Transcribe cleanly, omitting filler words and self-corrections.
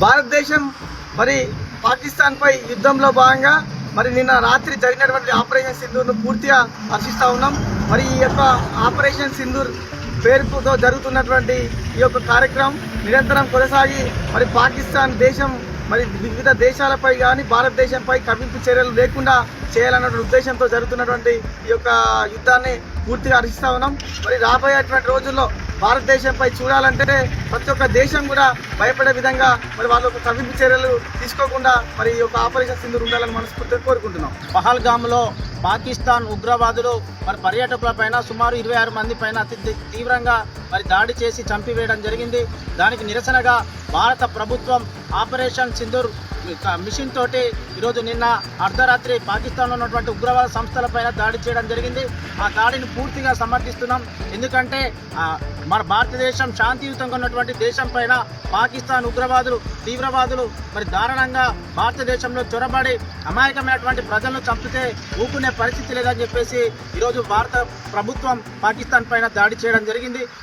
భారతదేశం మరి పాకిస్తాన్ పై యుద్ధంలో భాగంగా మరి నిన్న రాత్రి జరిగినటువంటి ఆపరేషన్ సింధూర్ను పూర్తిగా హర్షిస్తూ ఉన్నాం. మరి ఈ యొక్క ఆపరేషన్ సింధూర్ పేరుతో జరుగుతున్నటువంటి ఈ యొక్క కార్యక్రమం నిరంతరం కొనసాగి మరి పాకిస్తాన్ దేశం మరి వివిధ దేశాలపై కానీ భారతదేశంపై కవ్వింపు చర్యలు లేకుండా చేయాలన్న ఉద్దేశంతో జరుగుతున్నటువంటి ఈ యొక్క యుద్ధాన్ని పూర్తిగా హర్షిస్తూ ఉన్నాం. మరి రాబోయేటువంటి రోజుల్లో భారతదేశంపై చూడాలంటే ప్రతి ఒక్క దేశం కూడా భయపడే విధంగా మరి వాళ్ళ కవ్వింపు చర్యలు తీసుకోకుండా మరి ఈ యొక్క ఆపరేషన్ సింధూర్ ఉండాలని మనస్ఫూర్తిగా కోరుకుంటున్నాం. పహల్గామ్లో పాకిస్తాన్ ఉగ్రవాదులు మరి పర్యాటకుల పైన సుమారు 26 మంది పైన అతి తీవ్రంగా మరి దాడి చేసి చంపివేయడం జరిగింది. దానికి నిరసనగా భారత ప్రభుత్వం ఆపరేషన్ సింధూర్ మిషన్ తోటి ఈరోజు నిన్న అర్ధరాత్రి పాకిస్తాన్లో ఉన్నటువంటి ఉగ్రవాద సంస్థలపైన దాడి చేయడం జరిగింది. ఆ దాడిని పూర్తిగా సమర్థిస్తున్నాం. ఎందుకంటే మన భారతదేశం శాంతియుతంగా ఉన్నటువంటి దేశం పైన పాకిస్తాన్ ఉగ్రవాదులు తీవ్రవాదులు మరి దారుణంగా భారతదేశంలో చొరబడి అమాయకమైనటువంటి ప్రజలను చంపితే ఊపుకునే పరిస్థితి లేదని చెప్పేసి ఈరోజు భారత ప్రభుత్వం పాకిస్తాన్ పైన దాడి చేయడం జరిగింది.